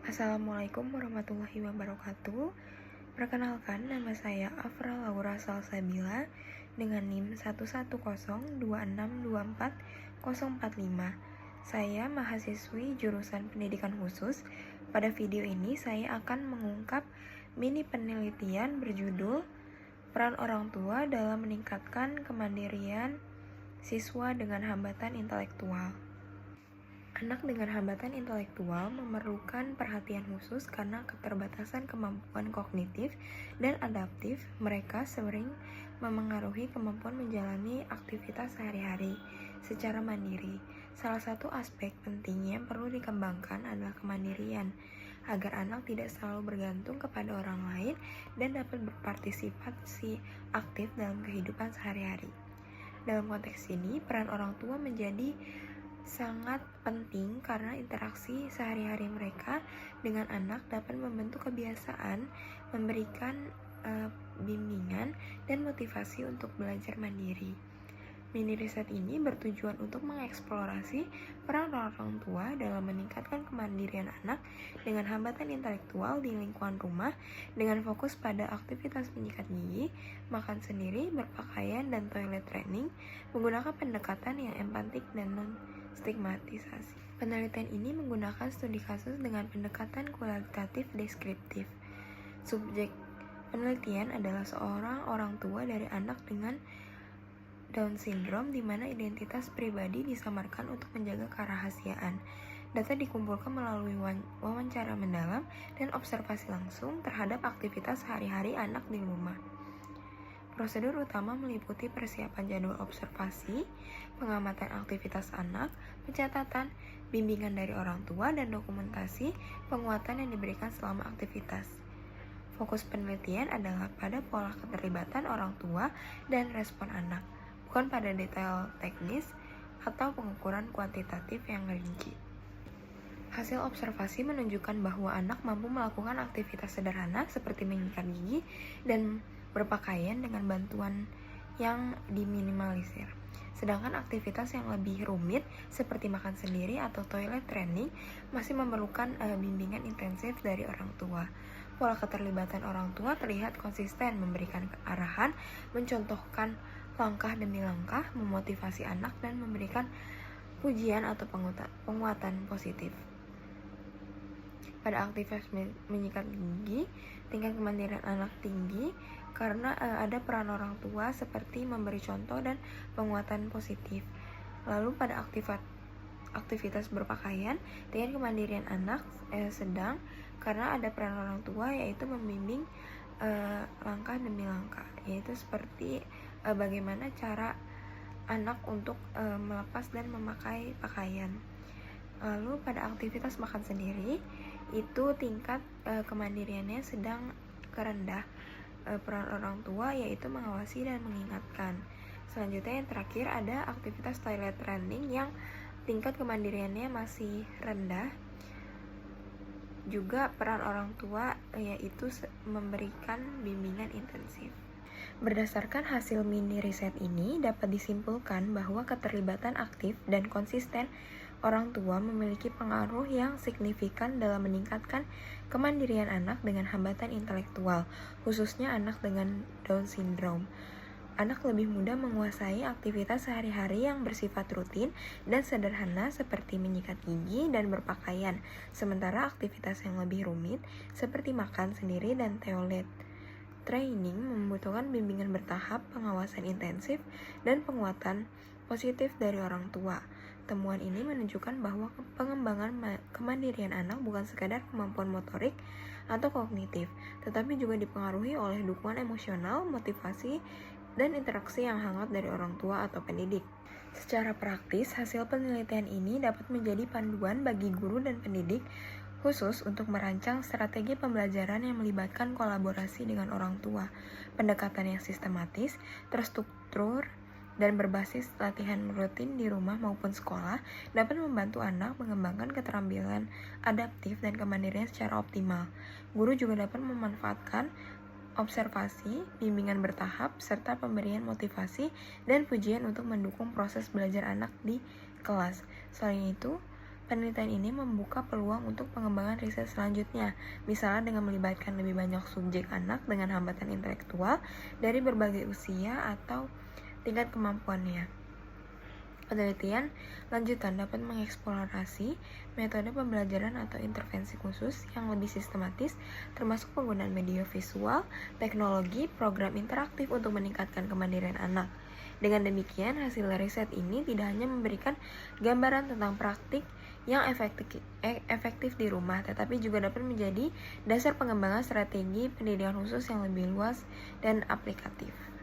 Assalamualaikum warahmatullahi wabarakatuh. Perkenalkan, nama saya Afra Laura Salsabila dengan NIM 11026240045. Saya mahasiswi jurusan Pendidikan Khusus. Pada video ini saya akan mengungkap mini penelitian berjudul Peran Orang Tua dalam Meningkatkan Kemandirian Siswa dengan Hambatan Intelektual. Anak dengan hambatan intelektual memerlukan perhatian khusus karena keterbatasan kemampuan kognitif dan adaptif mereka sering memengaruhi kemampuan menjalani aktivitas sehari-hari secara mandiri. Salah satu aspek penting yang perlu dikembangkan adalah kemandirian, agar anak tidak selalu bergantung kepada orang lain dan dapat berpartisipasi aktif dalam kehidupan sehari-hari. Dalam konteks ini, peran orang tua menjadi sangat penting karena interaksi sehari-hari mereka dengan anak dapat membentuk kebiasaan, memberikan bimbingan dan motivasi untuk belajar mandiri. Mini riset ini bertujuan untuk mengeksplorasi peran orang tua dalam meningkatkan kemandirian anak dengan hambatan intelektual di lingkungan rumah dengan fokus pada aktivitas menyikat gigi, makan sendiri, berpakaian, dan toilet training menggunakan pendekatan yang empatik dan non-stigmatisasi. Penelitian ini menggunakan studi kasus dengan pendekatan kualitatif deskriptif. Subjek penelitian adalah seorang orang tua dari anak dengan Down syndrome di mana identitas pribadi disamarkan untuk menjaga kerahasiaan. Data dikumpulkan melalui wawancara mendalam dan observasi langsung terhadap aktivitas sehari-hari anak di rumah. Prosedur utama meliputi persiapan jadwal observasi, pengamatan aktivitas anak, pencatatan, bimbingan dari orang tua, dan dokumentasi penguatan yang diberikan selama aktivitas. Fokus penelitian adalah pada pola keterlibatan orang tua dan respon anak, bukan pada detail teknis atau pengukuran kuantitatif yang rinci. Hasil observasi menunjukkan bahwa anak mampu melakukan aktivitas sederhana seperti menyikat gigi dan berpakaian dengan bantuan yang diminimalisir. Sedangkan aktivitas yang lebih rumit seperti makan sendiri atau toilet training masih memerlukan bimbingan intensif dari orang tua. Pola keterlibatan orang tua terlihat konsisten, memberikan arahan, mencontohkan langkah demi langkah, memotivasi anak, dan memberikan pujian atau penguatan positif. Pada aktivitas menyikat gigi, tingkat kemandirian anak tinggi karena ada peran orang tua seperti memberi contoh dan penguatan positif. Lalu pada aktivitas berpakaian, tingkat kemandirian anak sedang karena ada peran orang tua yaitu membimbing langkah demi langkah, yaitu seperti bagaimana cara anak untuk melepas dan memakai pakaian. Lalu pada aktivitas makan sendiri, itu tingkat kemandiriannya sedang ke rendah. Peran orang tua yaitu mengawasi dan mengingatkan. Selanjutnya yang terakhir ada aktivitas toilet training yang tingkat kemandiriannya masih rendah. Juga peran orang tua yaitu memberikan bimbingan intensif. Berdasarkan hasil mini riset ini, dapat disimpulkan bahwa keterlibatan aktif dan konsisten orang tua memiliki pengaruh yang signifikan dalam meningkatkan kemandirian anak dengan hambatan intelektual, khususnya anak dengan Down syndrome. Anak lebih mudah menguasai aktivitas sehari-hari yang bersifat rutin dan sederhana seperti menyikat gigi dan berpakaian, sementara aktivitas yang lebih rumit seperti makan sendiri dan toilet training membutuhkan bimbingan bertahap, pengawasan intensif, dan penguatan positif dari orang tua. Temuan ini menunjukkan bahwa pengembangan kemandirian anak bukan sekadar kemampuan motorik atau kognitif, tetapi juga dipengaruhi oleh dukungan emosional, motivasi, dan interaksi yang hangat dari orang tua atau pendidik. Secara praktis, hasil penelitian ini dapat menjadi panduan bagi guru dan pendidik khusus untuk merancang strategi pembelajaran yang melibatkan kolaborasi dengan orang tua. Pendekatan yang sistematis, terstruktur, dan berbasis latihan rutin di rumah maupun sekolah dapat membantu anak mengembangkan keterampilan adaptif dan kemandirian secara optimal. Guru juga dapat memanfaatkan observasi, bimbingan bertahap, serta pemberian motivasi dan pujian untuk mendukung proses belajar anak di kelas. Selain itu, Penelitian ini membuka peluang untuk pengembangan riset selanjutnya, misalnya dengan melibatkan lebih banyak subjek anak dengan hambatan intelektual dari berbagai usia atau tingkat kemampuannya. Penelitian lanjutan dapat mengeksplorasi metode pembelajaran atau intervensi khusus yang lebih sistematis, termasuk penggunaan media visual, teknologi, program interaktif untuk meningkatkan kemandirian anak. Dengan demikian, hasil riset ini tidak hanya memberikan gambaran tentang praktik yang efektif di rumah, tetapi juga dapat menjadi dasar pengembangan strategi pendidikan khusus yang lebih luas dan aplikatif.